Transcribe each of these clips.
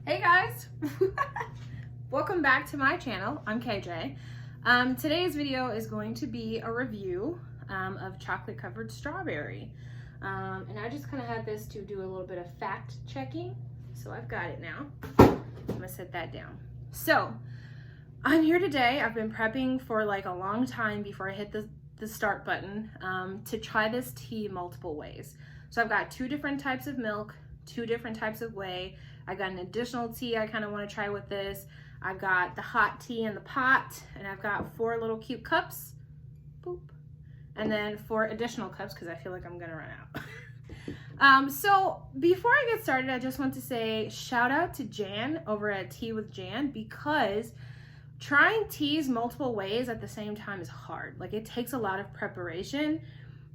Hey guys, welcome back to my channel. I'm KJ. Today's video is going to be a review of chocolate covered strawberry. And I just kind of had this to do a little bit of fact checking. So I've got it now. I'm gonna set that down. So I'm here today. I've been prepping for like a long time before I hit the start button to try this tea multiple ways. So I've got 2 different types of milk, 2 different types of whey. I got an additional tea I kind of want to try with this. I've got the hot tea in the pot, and I've got 4 little cute cups. Boop. And then 4 additional cups because I feel like I'm gonna run out. So before I get started, I just want to say shout out to Jann over at Tea with Jann, because trying teas multiple ways at the same time is hard. Like, it takes a lot of preparation,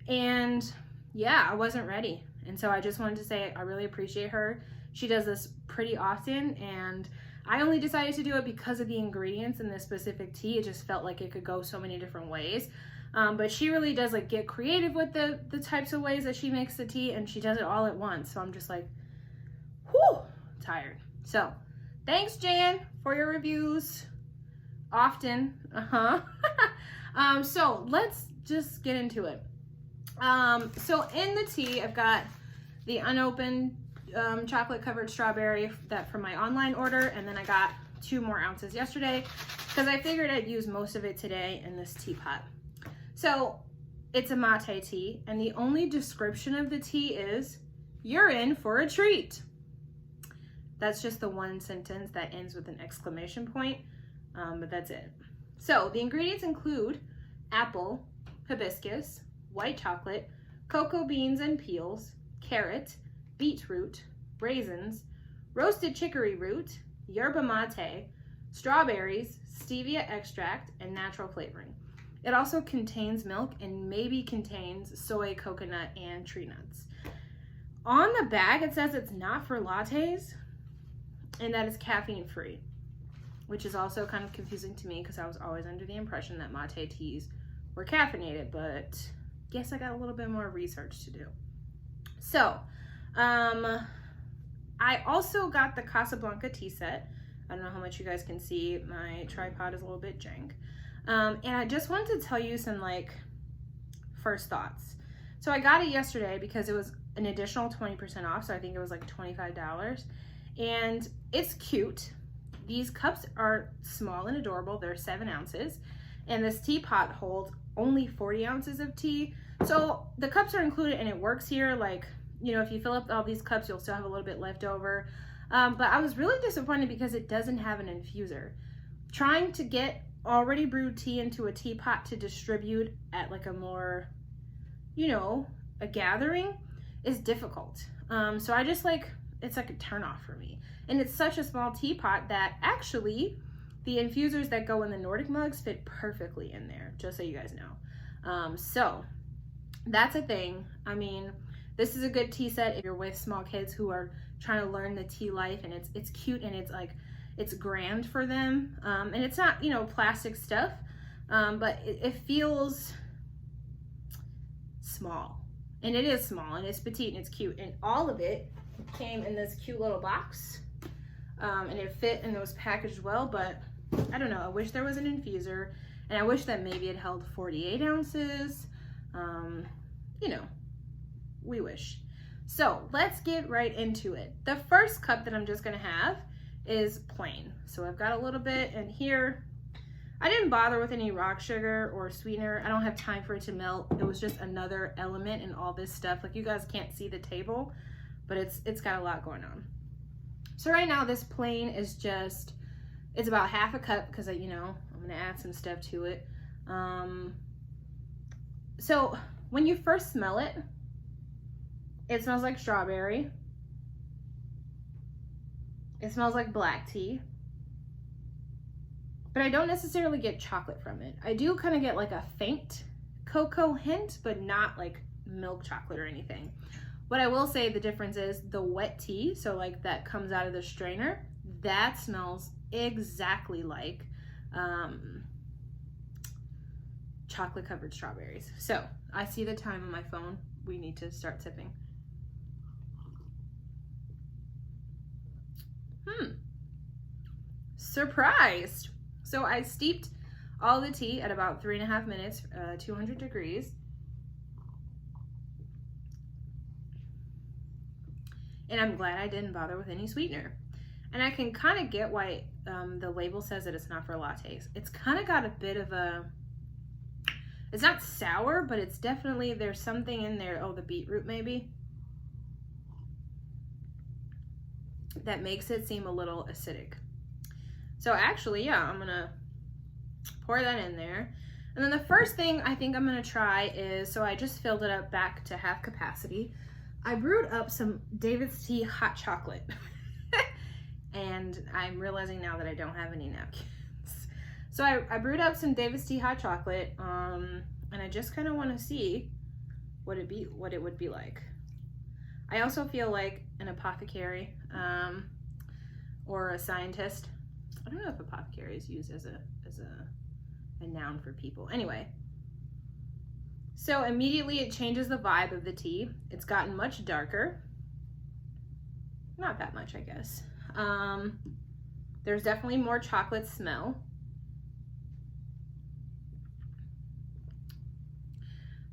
and yeah, I wasn't ready. And so I just wanted to say I really appreciate her. She does this pretty often, and I only decided to do it because of the ingredients in this specific tea. It just felt like it could go so many different ways. But she really does like get creative with the types of ways that she makes the tea, and she does it all at once. So I'm just like, whew, tired. So thanks, Jann, for your reviews. Often. So let's just get into it. So in the tea, I've got the unopened chocolate covered strawberry that from my online order, and then I got 2 more ounces yesterday because I figured I'd use most of it today in this teapot. So it's a mate tea, and the only description of the tea is, "You're in for a treat." That's just the one sentence that ends with an exclamation point, but that's it. So the ingredients include apple, hibiscus, white chocolate, cocoa beans and peels, carrot, beetroot, raisins, roasted chicory root, yerba mate, strawberries, stevia extract, and natural flavoring. It also contains milk and maybe contains soy, coconut, and tree nuts. On the bag, it says it's not for lattes and that it's caffeine free, which is also kind of confusing to me because I was always under the impression that mate teas were caffeinated, but guess I got a little bit more research to do. So, I also got the Casablanca tea set. I don't know how much you guys can see. My tripod is a little bit jank. And I just wanted to tell you some like first thoughts. So I got it yesterday because it was an additional 20% off. So I think it was like $25. And it's cute. These cups are small and adorable. They're 7 ounces. And this teapot holds only 40 ounces of tea. So the cups are included and it works here. Like, you know, if you fill up all these cups, you'll still have a little bit left over. But I was really disappointed because it doesn't have an infuser. Trying to get already brewed tea into a teapot to distribute at like a more, you know, a gathering is difficult. So I just like, it's like a turnoff for me. And it's such a small teapot that actually the infusers that go in the Nordic mugs fit perfectly in there, just so you guys know. So that's a thing. I mean, this is a good tea set if you're with small kids who are trying to learn the tea life, and it's cute and it's like, it's grand for them. And it's not, you know, plastic stuff, but it feels small, and it is small, and it's petite, and it's cute, and all of it came in this cute little box, and it fit and it was packaged well. But I don't know, I wish there was an infuser, and I wish that maybe it held 48 ounces. You know, we wish. So let's get right into it. The first cup that I'm just gonna have is plain. So I've got a little bit in here. I didn't bother with any rock sugar or sweetener. I don't have time for it to melt. It was just another element in all this stuff. Like, you guys can't see the table, but it's got a lot going on. So right now this plain is just, it's about half a cup because you know, I'm gonna add some stuff to it. So when you first smell it, it smells like strawberry. It smells like black tea. But I don't necessarily get chocolate from it. I do kind of get like a faint cocoa hint, but not like milk chocolate or anything. What I will say the difference is the wet tea, so like that comes out of the strainer, that smells exactly like chocolate covered strawberries. So I see the time on my phone. We need to start sipping. surprised. So I steeped all the tea at about 3.5 minutes, 200 degrees. And I'm glad I didn't bother with any sweetener. And I can kind of get why the label says that it's not for lattes. It's kind of got a bit of a, it's not sour, but it's definitely, there's something in there. Oh, the beetroot maybe. That makes it seem a little acidic. So actually, yeah, I'm gonna pour that in there. And then the first thing I think I'm gonna try is, so I just filled it up back to half capacity. I brewed up some David's Tea hot chocolate. And I'm realizing now that I don't have any napkins. So I brewed up some David's Tea hot chocolate, and I just kind of want to see what it would be like. I also feel like an apothecary or a scientist. I don't know if apothecary is used as a noun for people. Anyway, so immediately it changes the vibe of the tea. It's gotten much darker. Not that much, I guess. There's definitely more chocolate smell.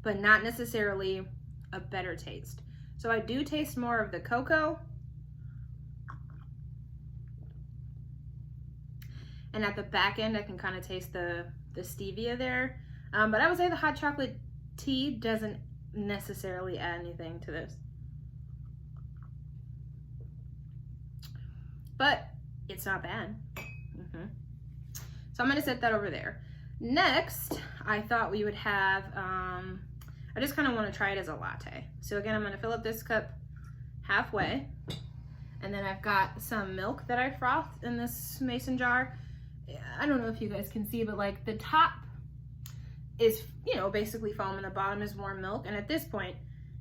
But not necessarily a better taste. So I do taste more of the cocoa. And at the back end, I can kind of taste the stevia there. But I would say the hot chocolate tea doesn't necessarily add anything to this. But it's not bad. So I'm gonna set that over there. Next, I thought we would have, I just kind of want to try it as a latte. So again, I'm gonna fill up this cup halfway. And then I've got some milk that I frothed in this mason jar. I don't know if you guys can see, but like the top is, you know, basically foam and the bottom is warm milk. And at this point,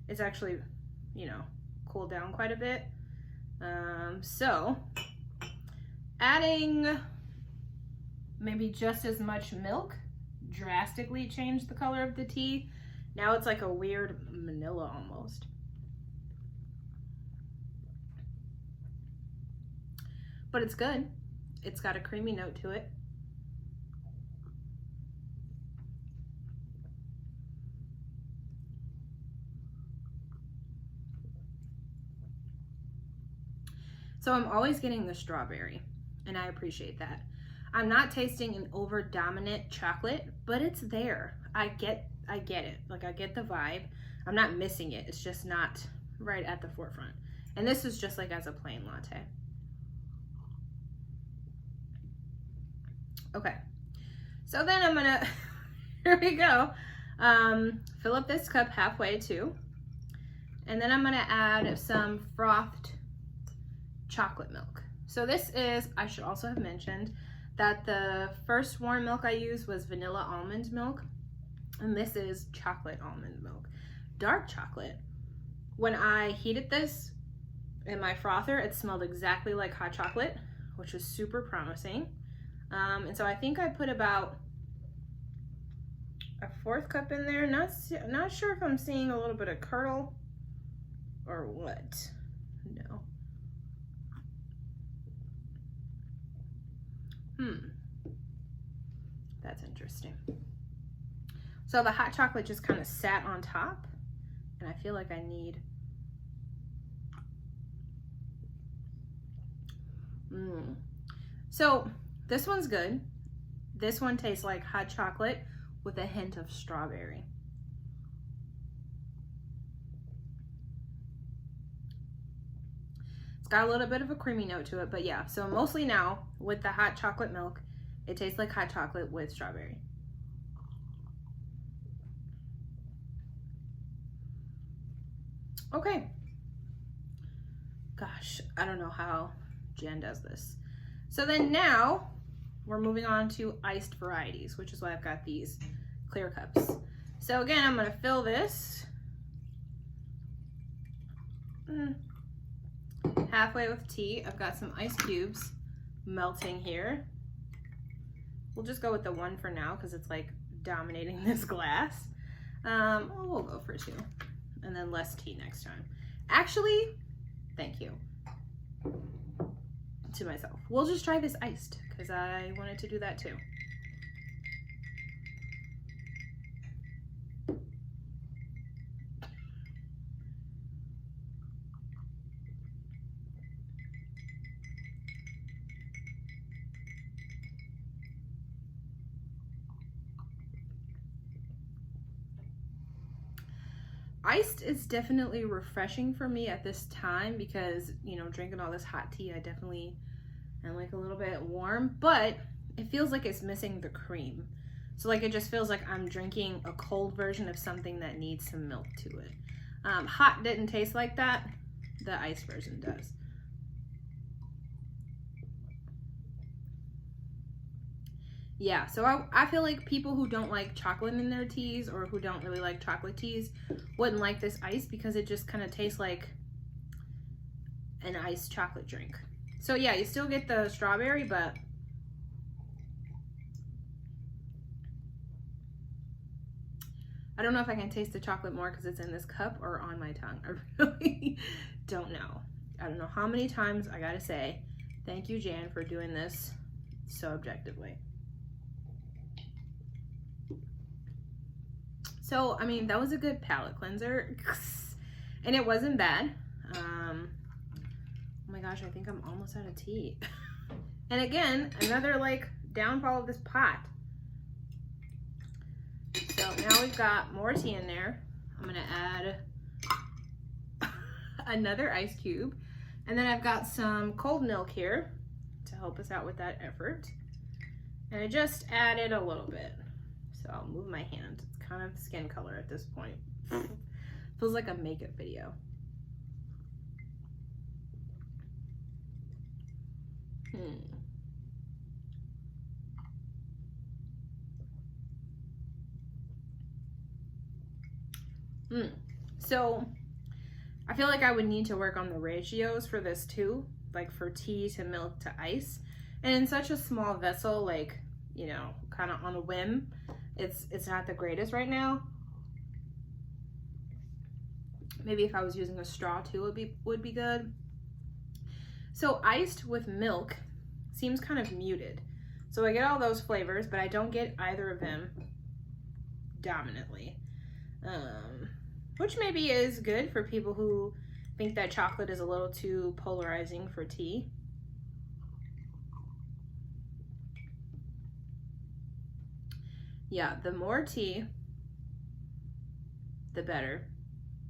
it's actually, you know, cooled down quite a bit. So adding maybe just as much milk drastically changed the color of the tea. Now it's like a weird vanilla almost. But it's good. It's got a creamy note to it. So I'm always getting the strawberry, and I appreciate that. I'm not tasting an over dominant chocolate, but it's there. I get it. Like, I get the vibe. I'm not missing it. It's just not right at the forefront. And this is just like as a plain latte. Okay. So then I'm gonna, here we go. Fill up this cup halfway too. And then I'm gonna add some frothed chocolate milk. So this is, I should also have mentioned that the first warm milk I used was vanilla almond milk, and this is chocolate almond milk. Dark chocolate. When I heated this in my frother, it smelled exactly like hot chocolate, which was super promising. And so I think I put about a 1/4 cup in there. Not sure if I'm seeing a little bit of curdle or what. No. That's interesting. So the hot chocolate just kind of sat on top, and I feel like I need So this one's good. This one tastes like hot chocolate with a hint of strawberry. It's got a little bit of a creamy note to it, but yeah. So mostly now with the hot chocolate milk, it tastes like hot chocolate with strawberry. Okay. Gosh, I don't know how Jann does this. So then now we're moving on to iced varieties, which is why I've got these clear cups. So again, I'm gonna fill this halfway with tea. I've got some ice cubes melting here. We'll just go with the 1 for now because it's like dominating this glass. We'll go for 2 and then less tea next time. Actually, thank you to myself. We'll just try this iced because I wanted to do that too. Iced is definitely refreshing for me at this time because, you know, drinking all this hot tea, I definitely am like a little bit warm, but it feels like it's missing the cream. So like it just feels like I'm drinking a cold version of something that needs some milk to it. Hot didn't taste like that. The iced version does. Yeah, so I feel like people who don't like chocolate in their teas or who don't really like chocolate teas wouldn't like this ice because it just kind of tastes like an iced chocolate drink. So yeah, you still get the strawberry, but I don't know if I can taste the chocolate more because it's in this cup or on my tongue. I really don't know. I don't know how many times I gotta say, thank you, Jann, for doing this so objectively. So, I mean, that was a good palate cleanser, and it wasn't bad. Oh my gosh, I think I'm almost out of tea. And again, another like downfall of this pot. So now we've got more tea in there. I'm gonna add another ice cube. And then I've got some cold milk here to help us out with that effort. And I just added a little bit. So I'll move my hand. It's kind of skin color at this point. Feels like a makeup video. So I feel like I would need to work on the ratios for this too, like for tea to milk to ice. And in such a small vessel, like, you know, kind of on a whim, it's not the greatest right now. Maybe if I was using a straw too, would be good. So iced with milk seems kind of muted. So I get all those flavors, but I don't get either of them dominantly. Which maybe is good for people who think that chocolate is a little too polarizing for tea. Yeah, the more tea, the better.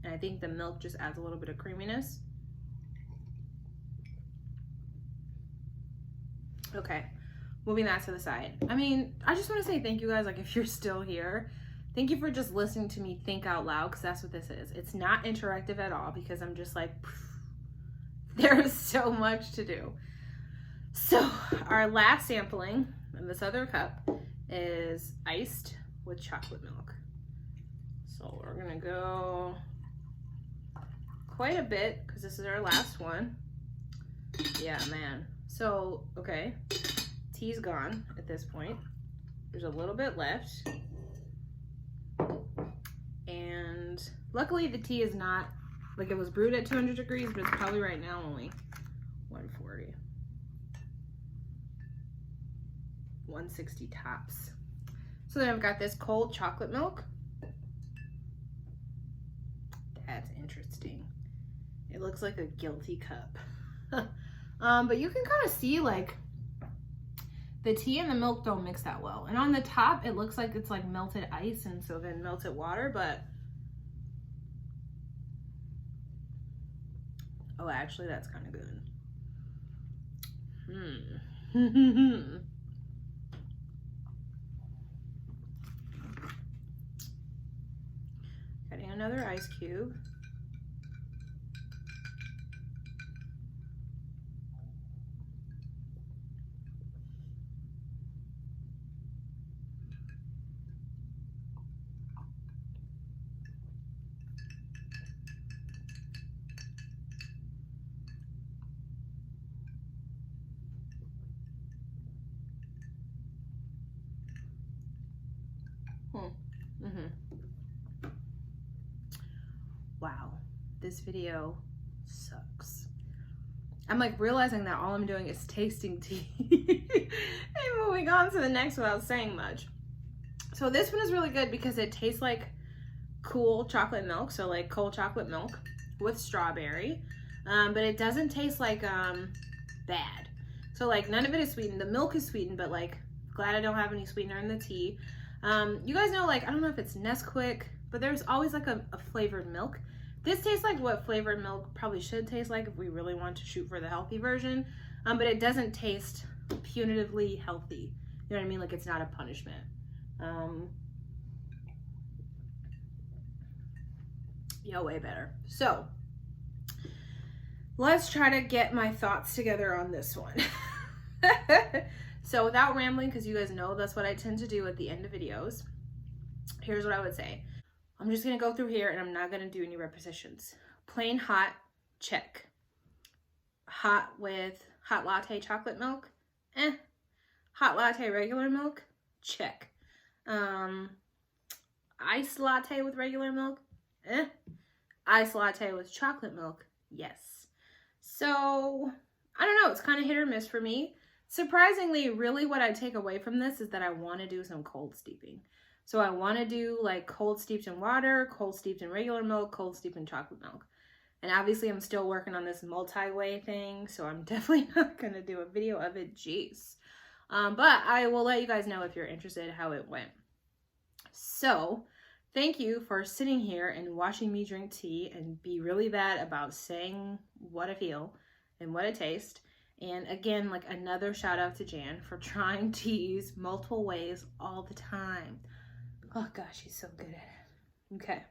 And I think the milk just adds a little bit of creaminess. Okay, moving that to the side. I mean, I just want to say thank you guys, like if you're still here. Thank you for just listening to me think out loud, because that's what this is. It's not interactive at all because I'm just like, there is so much to do. So our last sampling in this other cup is iced with chocolate milk. So we're gonna go quite a bit because this is our last one. Yeah, man. So, okay, tea's gone at this point. There's a little bit left. And luckily the tea is not, like it was brewed at 200 degrees, but it's probably right now only 140. 160 tops. So then I've got this cold chocolate milk. That's interesting. It looks like a guilty cup. But you can kind of see like the tea and the milk don't mix that well. And on the top, it looks like it's like melted ice and so then melted water, but oh, actually that's kind of good. Adding another ice cube. Wow, this video sucks. I'm like realizing that all I'm doing is tasting tea and moving on to the next without saying much. So this one is really good because it tastes like cool chocolate milk, so like cold chocolate milk with strawberry, but it doesn't taste like bad. So like none of it is sweetened. The milk is sweetened, but like glad I don't have any sweetener in the tea. You guys know, like, I don't know if it's Nesquik, but there's always like a flavored milk. This tastes like what flavored milk probably should taste like if we really want to shoot for the healthy version, but it doesn't taste punitively healthy. You know what I mean? Like it's not a punishment. Yeah, way better. So let's try to get my thoughts together on this one. So without rambling, because you guys know that's what I tend to do at the end of videos, here's what I would say. I'm just going to go through here and I'm not going to do any repetitions. Plain hot, check. Hot with hot latte chocolate milk, Hot latte regular milk, check. Iced latte with regular milk, Iced latte with chocolate milk, yes. So, I don't know, it's kind of hit or miss for me. Surprisingly, really what I take away from this is that I want to do some cold steeping. So I want to do like cold steeped in water, cold steeped in regular milk, cold steeped in chocolate milk. And obviously I'm still working on this multi-way thing, so I'm definitely not going to do a video of it, jeez. But I will let you guys know if you're interested how it went. So, thank you for sitting here and watching me drink tea and be really bad about saying what I feel and what I taste. And again, like another shout out to Jann for trying teas multiple ways all the time. Oh gosh, she's so good at it. Okay.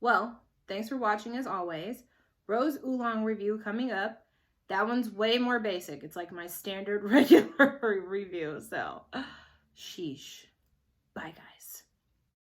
Well, thanks for watching as always. Rose Oolong review coming up. That one's way more basic. It's like my standard regular review. So, sheesh. Bye, guys.